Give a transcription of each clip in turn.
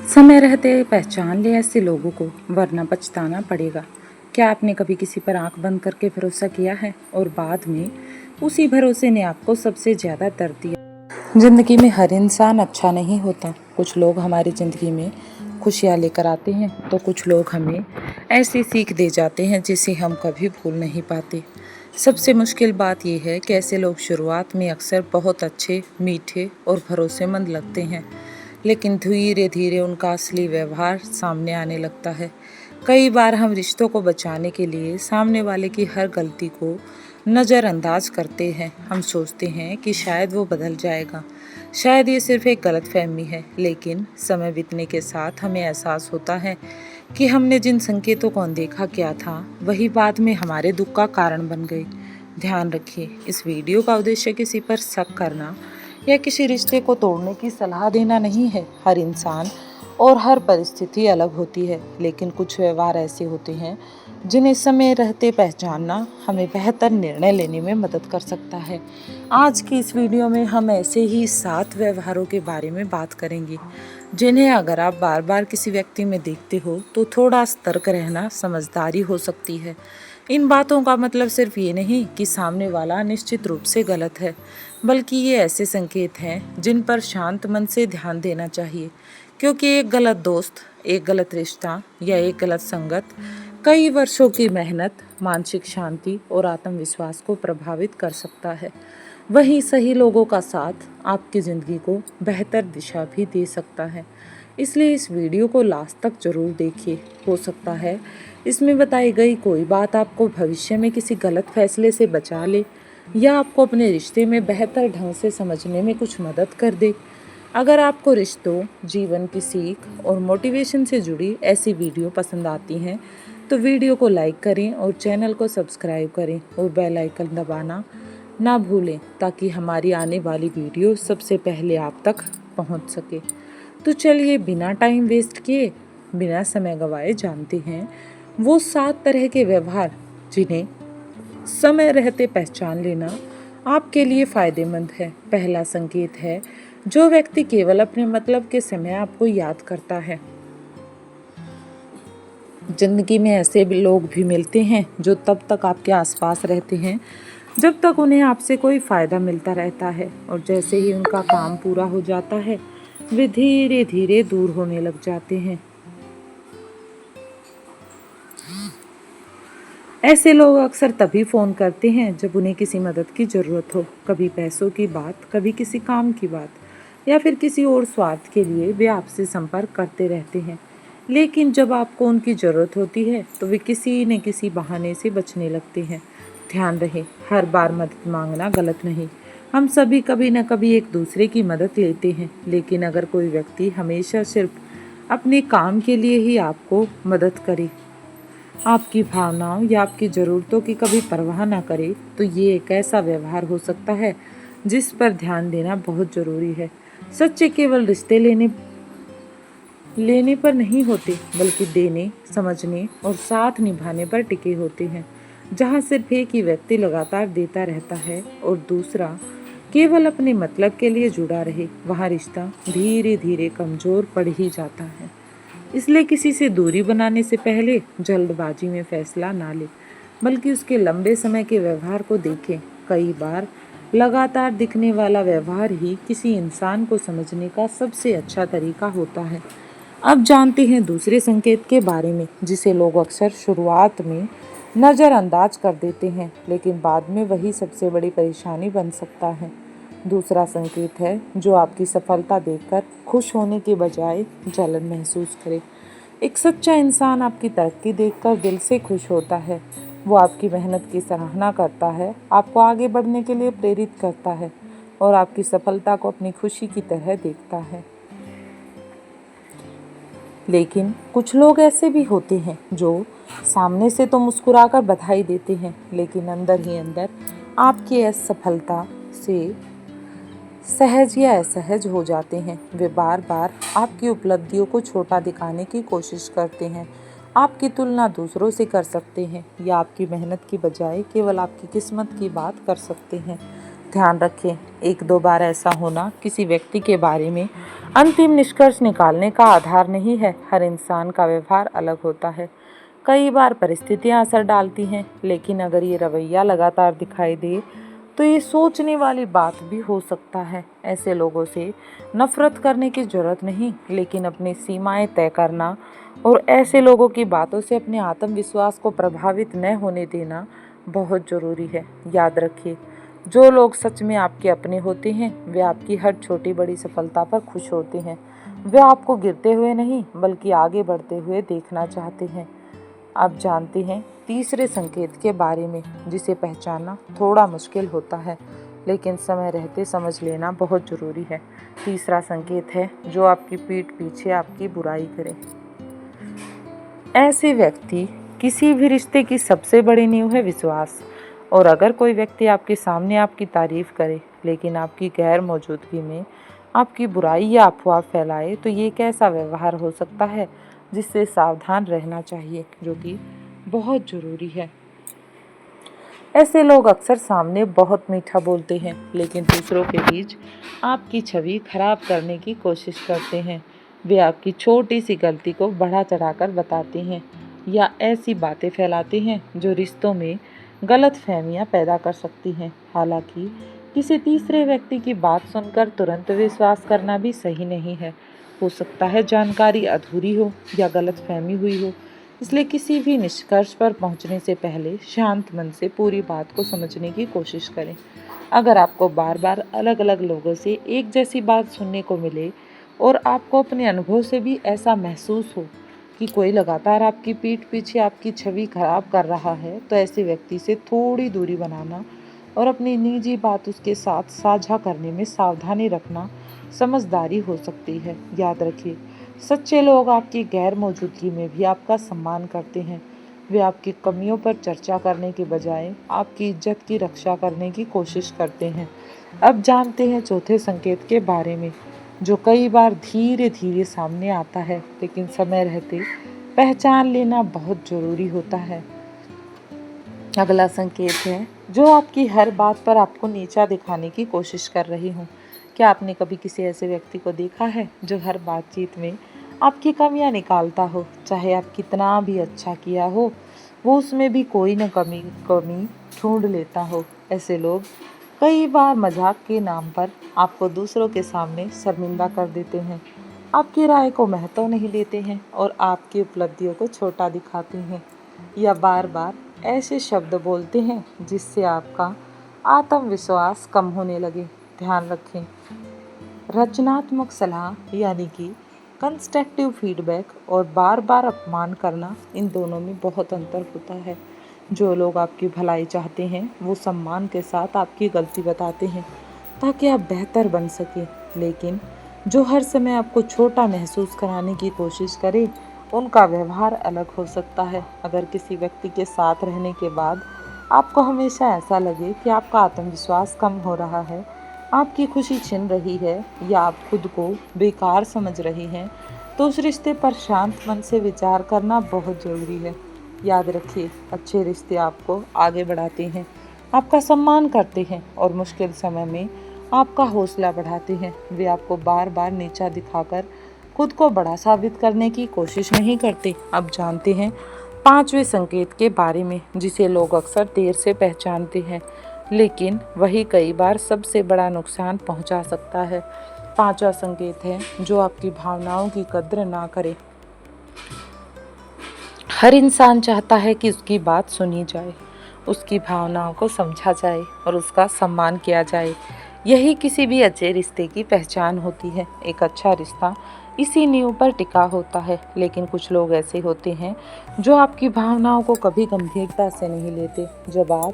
समय रहते पहचान ले ऐसे लोगों को, वरना पछताना पड़ेगा। क्या आपने कभी किसी पर आंख बंद करके भरोसा किया है और बाद में उसी भरोसे ने आपको सबसे ज़्यादा दर्द दिया? जिंदगी में हर इंसान अच्छा नहीं होता। कुछ लोग हमारी ज़िंदगी में खुशियाँ लेकर आते हैं तो कुछ लोग हमें ऐसी सीख दे जाते हैं जिसे हम कभी भूल नहीं पाते। सबसे मुश्किल बात यह है कि ऐसे लोग शुरुआत में अक्सर बहुत अच्छे, मीठे और भरोसेमंद लगते हैं, लेकिन धीरे धीरे उनका असली व्यवहार सामने आने लगता है। कई बार हम रिश्तों को बचाने के लिए सामने वाले की हर गलती को नज़रअंदाज करते हैं। हम सोचते हैं कि शायद वो बदल जाएगा, शायद ये सिर्फ एक गलतफहमी है, लेकिन समय बीतने के साथ हमें एहसास होता है कि हमने जिन संकेतों को अनदेखा किया था वही बाद में हमारे दुख का कारण बन गए। ध्यान रखिए, इस वीडियो का उद्देश्य किसी पर शक करना या किसी रिश्ते को तोड़ने की सलाह देना नहीं है। हर इंसान और हर परिस्थिति अलग होती है, लेकिन कुछ व्यवहार ऐसे होते हैं जिन्हें समय रहते पहचानना हमें बेहतर निर्णय लेने में मदद कर सकता है। आज की इस वीडियो में हम ऐसे ही 7 व्यवहारों के बारे में बात करेंगे जिन्हें अगर आप बार बार किसी व्यक्ति में देखते हो तो थोड़ा सतर्क रहना समझदारी हो सकती है। इन बातों का मतलब सिर्फ ये नहीं कि सामने वाला निश्चित रूप से गलत है, बल्कि ये ऐसे संकेत हैं जिन पर शांत मन से ध्यान देना चाहिए, क्योंकि एक गलत दोस्त, एक गलत रिश्ता या एक गलत संगत कई वर्षों की मेहनत, मानसिक शांति और आत्मविश्वास को प्रभावित कर सकता है। वहीं सही लोगों का साथ आपकी ज़िंदगी को बेहतर दिशा भी दे सकता है। इसलिए इस वीडियो को लास्ट तक जरूर देखिए। हो सकता है इसमें बताई गई कोई बात आपको भविष्य में किसी गलत फैसले से बचा ले या आपको अपने रिश्ते में बेहतर ढंग से समझने में कुछ मदद कर दे। अगर आपको रिश्तों, जीवन की सीख और मोटिवेशन से जुड़ी ऐसी वीडियो पसंद आती हैं तो वीडियो को लाइक करें और चैनल को सब्सक्राइब करें और बेल आइकन दबाना ना भूलें, ताकि हमारी आने वाली वीडियो सबसे पहले आप तक पहुंच सके। तो चलिए बिना टाइम वेस्ट किए, बिना समय गवाए जानते हैं वो 7 तरह के व्यवहार जिन्हें समय रहते पहचान लेना आपके लिए फ़ायदेमंद है। पहला संकेत है, जो व्यक्ति केवल अपने मतलब के समय आपको याद करता है। जिंदगी में ऐसे भी लोग भी मिलते हैं जो तब तक आपके आसपास रहते हैं जब तक उन्हें आपसे कोई फ़ायदा मिलता रहता है, और जैसे ही उनका काम पूरा हो जाता है वे धीरे धीरे दूर होने लग जाते हैं। ऐसे लोग अक्सर तभी फ़ोन करते हैं जब उन्हें किसी मदद की ज़रूरत हो, कभी पैसों की बात, कभी किसी काम की बात, या फिर किसी और स्वार्थ के लिए वे आपसे संपर्क करते रहते हैं। लेकिन जब आपको उनकी ज़रूरत होती है तो वे किसी न किसी बहाने से बचने लगते हैं। ध्यान रहे, हर बार मदद मांगना गलत नहीं। हम सभी कभी न कभी एक दूसरे की मदद लेते हैं, लेकिन अगर कोई व्यक्ति हमेशा सिर्फ अपने काम के लिए ही आपको मदद करे, आपकी भावनाओं या आपकी ज़रूरतों की कभी परवाह ना करे, तो ये एक ऐसा व्यवहार हो सकता है जिस पर ध्यान देना बहुत ज़रूरी है। सच्चे केवल रिश्ते लेने पर नहीं होते, बल्कि देने, समझने और साथ निभाने पर टिके होते हैं। जहाँ सिर्फ एक ही व्यक्ति लगातार देता रहता है और दूसरा केवल अपने मतलब के लिए जुड़ा रहे, वहाँ रिश्ता धीरे धीरे कमज़ोर पड़ ही जाता है। इसलिए किसी से दूरी बनाने से पहले जल्दबाजी में फैसला ना लें, बल्कि उसके लंबे समय के व्यवहार को देखें। कई बार लगातार दिखने वाला व्यवहार ही किसी इंसान को समझने का सबसे अच्छा तरीका होता है। अब जानते हैं दूसरे संकेत के बारे में जिसे लोग अक्सर शुरुआत में नज़रअंदाज कर देते हैं, लेकिन बाद में वही सबसे बड़ी परेशानी बन सकता है। दूसरा संकेत है, जो आपकी सफलता देखकर खुश होने के बजाय जलन महसूस करे। एक सच्चा इंसान आपकी तरक्की देखकर दिल से खुश होता है। वो आपकी मेहनत की सराहना करता है, आपको आगे बढ़ने के लिए प्रेरित करता है और आपकी सफलता को अपनी खुशी की तरह देखता है। लेकिन कुछ लोग ऐसे भी होते हैं जो सामने से तो मुस्कुराकर बधाई देते हैं, लेकिन अंदर ही अंदर आपकी असफलता से सहज या असहज हो जाते हैं। वे बार बार आपकी उपलब्धियों को छोटा दिखाने की कोशिश करते हैं, आपकी तुलना दूसरों से कर सकते हैं या आपकी मेहनत की बजाय केवल आपकी किस्मत की बात कर सकते हैं। ध्यान रखें, एक दो बार ऐसा होना किसी व्यक्ति के बारे में अंतिम निष्कर्ष निकालने का आधार नहीं है। हर इंसान का व्यवहार अलग होता है। कई बार परिस्थितियां असर डालती हैं, लेकिन अगर ये रवैया लगातार दिखाई दे तो ये सोचने वाली बात भी हो सकता है। ऐसे लोगों से नफरत करने की जरूरत नहीं, लेकिन अपनी सीमाएं तय करना और ऐसे लोगों की बातों से अपने आत्मविश्वास को प्रभावित न होने देना बहुत ज़रूरी है। याद रखिए, जो लोग सच में आपके अपने होते हैं वे आपकी हर छोटी बड़ी सफलता पर खुश होते हैं। वे आपको गिरते हुए नहीं बल्कि आगे बढ़ते हुए देखना चाहते हैं। आप जानते हैं तीसरे संकेत के बारे में, जिसे पहचानना थोड़ा मुश्किल होता है, लेकिन समय रहते समझ लेना बहुत ज़रूरी है। तीसरा संकेत है जो आपकी पीठ पीछे आपकी बुराई करे। ऐसे व्यक्ति किसी भी रिश्ते की सबसे बड़ी नींव है विश्वास। और अगर कोई व्यक्ति आपके सामने आपकी तारीफ करे लेकिन आपकी गैर मौजूदगी में आपकी बुराई या अफवाह फैलाए, तो ये कैसा व्यवहार हो सकता है जिससे सावधान रहना चाहिए, जो कि बहुत ज़रूरी है। ऐसे लोग अक्सर सामने बहुत मीठा बोलते हैं, लेकिन दूसरों के बीच आपकी छवि खराब करने की कोशिश करते हैं। वे आपकी छोटी सी गलती को बढ़ा चढ़ाकर बताते हैं या ऐसी बातें फैलाते हैं जो रिश्तों में गलतफहमियां पैदा कर सकती हैं। हालांकि किसी तीसरे व्यक्ति की बात सुनकर तुरंत विश्वास करना भी सही नहीं है। हो सकता है जानकारी अधूरी हो या गलतफहमी हुई हो। इसलिए किसी भी निष्कर्ष पर पहुंचने से पहले शांत मन से पूरी बात को समझने की कोशिश करें। अगर आपको बार बार अलग अलग लोगों से एक जैसी बात सुनने को मिले और आपको अपने अनुभव से भी ऐसा महसूस हो कि कोई लगातार आपकी पीठ पीछे आपकी छवि खराब कर रहा है, तो ऐसे व्यक्ति से थोड़ी दूरी बनाना और अपनी निजी बात उसके साथ साझा करने में सावधानी रखना समझदारी हो सकती है। याद रखिए, सच्चे लोग आपकी गैर मौजूदगी में भी आपका सम्मान करते हैं। वे आपकी कमियों पर चर्चा करने के बजाय आपकी इज्जत की रक्षा करने की कोशिश करते हैं। अब जानते हैं चौथे संकेत के बारे में, जो कई बार धीरे धीरे सामने आता है, लेकिन समय रहते पहचान लेना बहुत ज़रूरी होता है। अगला संकेत है जो आपकी हर बात पर आपको नीचा दिखाने की कोशिश कर रही हूँ। क्या आपने कभी किसी ऐसे व्यक्ति को देखा है जो हर बातचीत में आपकी कमियां निकालता हो? चाहे आप कितना भी अच्छा किया हो, वो उसमें भी कोई न कमी ढूंढ लेता हो। ऐसे लोग कई बार मजाक के नाम पर आपको दूसरों के सामने शर्मिंदा कर देते हैं, आपकी राय को महत्व नहीं देते हैं और आपकी उपलब्धियों को छोटा दिखाते हैं, या बार बार ऐसे शब्द बोलते हैं जिससे आपका आत्मविश्वास कम होने लगे। ध्यान रखें, रचनात्मक सलाह यानी कि कंस्ट्रक्टिव फीडबैक और बार बार अपमान करना, इन दोनों में बहुत अंतर होता है। जो लोग आपकी भलाई चाहते हैं वो सम्मान के साथ आपकी गलती बताते हैं ताकि आप बेहतर बन सके, लेकिन जो हर समय आपको छोटा महसूस कराने की कोशिश करे, उनका व्यवहार अलग हो सकता है। अगर किसी व्यक्ति के साथ रहने के बाद आपको हमेशा ऐसा लगे कि आपका आत्मविश्वास कम हो रहा है, आपकी खुशी छिन रही है या आप खुद को बेकार समझ रही हैं, तो उस रिश्ते पर शांत मन से विचार करना बहुत ज़रूरी है। याद रखिए, अच्छे रिश्ते आपको आगे बढ़ाते हैं, आपका सम्मान करते हैं और मुश्किल समय में आपका हौसला बढ़ाते हैं। वे आपको बार बार नीचा दिखाकर खुद को बड़ा साबित करने की कोशिश नहीं करते। अब जानते हैं पांचवें संकेत के बारे में, जिसे लोग अक्सर देर से पहचानते हैं, लेकिन वही कई बार सबसे बड़ा नुकसान पहुंचा सकता है। पांचवा संकेत है जो आपकी भावनाओं की कद्र ना करे। हर इंसान चाहता है कि उसकी बात सुनी जाए, उसकी भावनाओं को समझा जाए और उसका सम्मान किया जाए। यही किसी भी अच्छे रिश्ते की पहचान होती है। एक अच्छा रिश्ता इसी नींव पर टिका होता है, लेकिन कुछ लोग ऐसे होते हैं जो आपकी भावनाओं को कभी गंभीरता से नहीं लेते। जब आप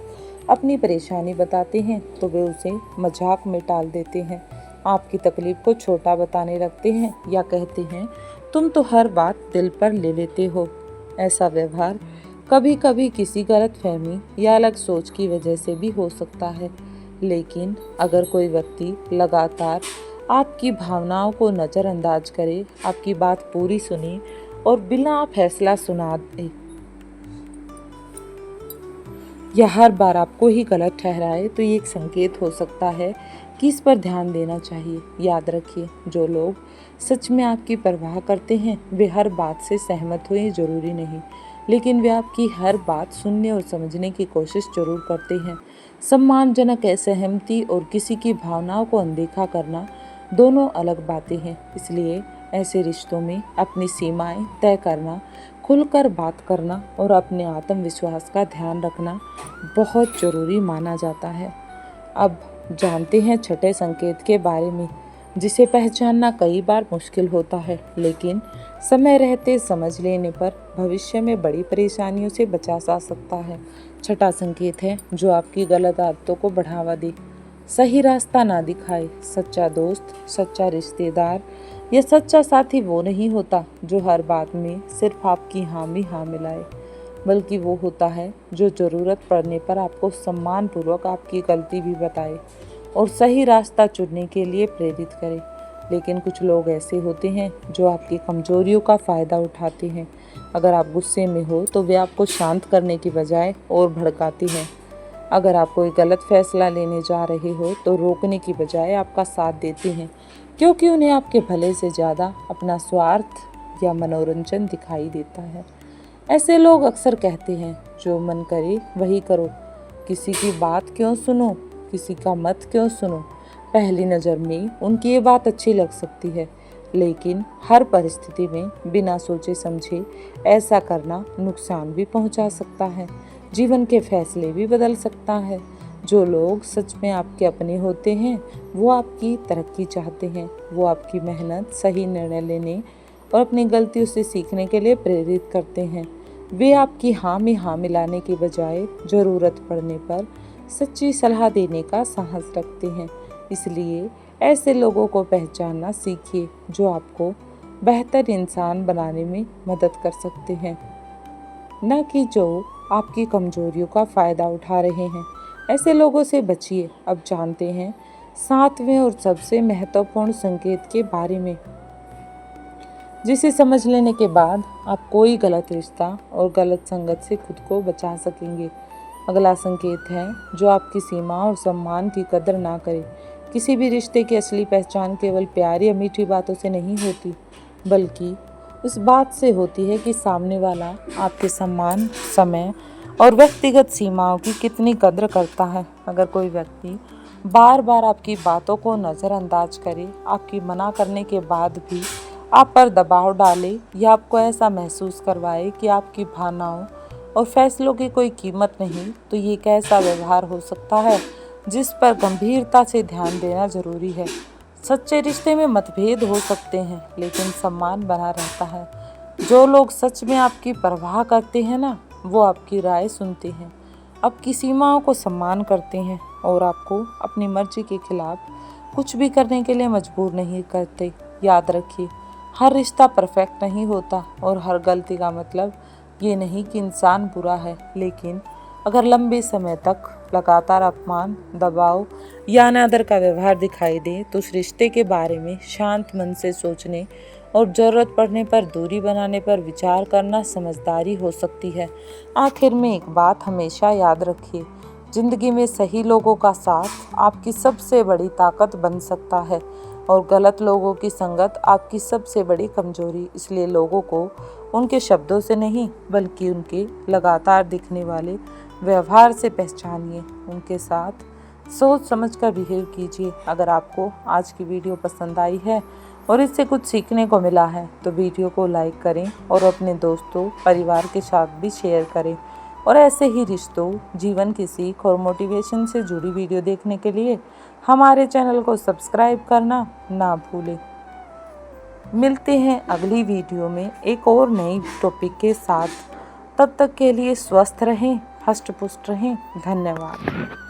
अपनी परेशानी बताते हैं तो वे उसे मजाक में टाल देते हैं, आपकी तकलीफ को छोटा बताने लगते हैं या कहते हैं तुम तो हर बात दिल पर ले लेते हो। ऐसा व्यवहार कभी कभी किसी गलतफहमी या अलग सोच की वजह से भी हो सकता है, लेकिन अगर कोई व्यक्ति लगातार आपकी भावनाओं को नज़रअंदाज करे, आपकी बात पूरी सुने और बिना फैसला सुना दे, या हर बार आपको ही गलत ठहराए तो ये एक संकेत हो सकता है कि इस पर ध्यान देना चाहिए। याद रखिए, जो लोग सच में आपकी परवाह करते हैं वे हर बात से सहमत हो ये जरूरी नहीं, लेकिन वे आपकी हर बात सुनने और समझने की कोशिश जरूर करते हैं। सम्मानजनक असहमति और किसी की भावनाओं को अनदेखा करना दोनों अलग बातें हैं। इसलिए ऐसे रिश्तों में अपनी सीमाएं तय करना, खुलकर बात करना और अपने आत्मविश्वास का ध्यान रखना बहुत ज़रूरी माना जाता है। अब जानते हैं छठे संकेत के बारे में, जिसे पहचानना कई बार मुश्किल होता है, लेकिन समय रहते समझ लेने पर भविष्य में बड़ी परेशानियों से बचा जा सकता है। छठा संकेत है जो आपकी गलत आदतों को बढ़ावा दे, सही रास्ता ना दिखाए। सच्चा दोस्त, सच्चा रिश्तेदार या सच्चा साथी वो नहीं होता जो हर बात में सिर्फ आपकी हामी हाँ मिलाए, बल्कि वो होता है जो ज़रूरत पड़ने पर आपको सम्मानपूर्वक आपकी गलती भी बताए और सही रास्ता चुनने के लिए प्रेरित करे। लेकिन कुछ लोग ऐसे होते हैं जो आपकी कमजोरियों का फ़ायदा उठाते हैं। अगर आप गुस्से में हो तो वे आपको शांत करने की बजाय और भड़काते हैं। अगर आप कोई गलत फैसला लेने जा रहे हो तो रोकने की बजाय आपका साथ देते हैं, क्योंकि उन्हें आपके भले से ज़्यादा अपना स्वार्थ या मनोरंजन दिखाई देता है। ऐसे लोग अक्सर कहते हैं, जो मन करे वही करो, किसी की बात क्यों सुनो, किसी का मत क्यों सुनो। पहली नज़र में उनकी ये बात अच्छी लग सकती है, लेकिन हर परिस्थिति में बिना सोचे समझे ऐसा करना नुकसान भी पहुंचा सकता है, जीवन के फैसले भी बदल सकता है। जो लोग सच में आपके अपने होते हैं वो आपकी तरक्की चाहते हैं, वो आपकी मेहनत, सही निर्णय लेने और अपनी गलतियों से सीखने के लिए प्रेरित करते हैं। वे आपकी हाँ में हाँ मिलाने के बजाय ज़रूरत पड़ने पर सच्ची सलाह देने का साहस रखते हैं। इसलिए ऐसे लोगों को पहचानना सीखिए जो आपको बेहतर इंसान बनाने में मदद कर सकते हैं, न कि जो आपकी कमजोरियों का फ़ायदा उठा रहे हैं। ऐसे लोगों से बचिए। अब जानते हैं सातवें और सबसे महत्वपूर्ण संकेत के बारे में, जिसे समझ लेने के बाद आप कोई गलत रिश्ता और गलत संगत से खुद को बचा सकेंगे। अगला संकेत है जो आपकी सीमा और सम्मान की कदर ना करे। किसी भी रिश्ते की असली पहचान केवल प्यार या मीठी बातों से नहीं होती, बल्कि इस बात से होती है कि सामने वाला आपके सम्मान, समय और व्यक्तिगत सीमाओं की कितनी कद्र करता है। अगर कोई व्यक्ति बार बार आपकी बातों को नज़रअंदाज करे, आपकी मना करने के बाद भी आप पर दबाव डाले या आपको ऐसा महसूस करवाए कि आपकी भावनाओं और फैसलों की कोई कीमत नहीं, तो ये एक ऐसा व्यवहार हो सकता है जिस पर गंभीरता से ध्यान देना जरूरी है। सच्चे रिश्ते में मतभेद हो सकते हैं, लेकिन सम्मान बना रहता है। जो लोग सच में आपकी परवाह करते हैं ना, वो आपकी राय सुनते हैं, आपकी सीमाओं को सम्मान करते हैं और आपको अपनी मर्जी के खिलाफ कुछ भी करने के लिए मजबूर नहीं करते। याद रखिए, हर रिश्ता परफेक्ट नहीं होता और हर गलती का मतलब ये नहीं कि इंसान बुरा है, लेकिन अगर लंबे समय तक लगातार अपमान, दबाव या अनादर का व्यवहार दिखाई दे तो उस रिश्ते के बारे में शांत मन से सोचने और ज़रूरत पड़ने पर दूरी बनाने पर विचार करना समझदारी हो सकती है। आखिर में एक बात हमेशा याद रखिए, ज़िंदगी में सही लोगों का साथ आपकी सबसे बड़ी ताकत बन सकता है और गलत लोगों की संगत आपकी सबसे बड़ी कमजोरी। इसलिए लोगों को उनके शब्दों से नहीं, बल्कि उनके लगातार दिखने वाले व्यवहार से पहचानिए। उनके साथ सोच समझ कर बिहेव कीजिए। अगर आपको आज की वीडियो पसंद आई है और इससे कुछ सीखने को मिला है तो वीडियो को लाइक करें और अपने दोस्तों, परिवार के साथ भी शेयर करें। और ऐसे ही रिश्तों, जीवन की सीख और मोटिवेशन से जुड़ी वीडियो देखने के लिए हमारे चैनल को सब्सक्राइब करना ना भूलें। मिलते हैं अगली वीडियो में एक और नई टॉपिक के साथ। तब तक के लिए स्वस्थ रहें, हष्ट पुष्ट रहें। धन्यवाद।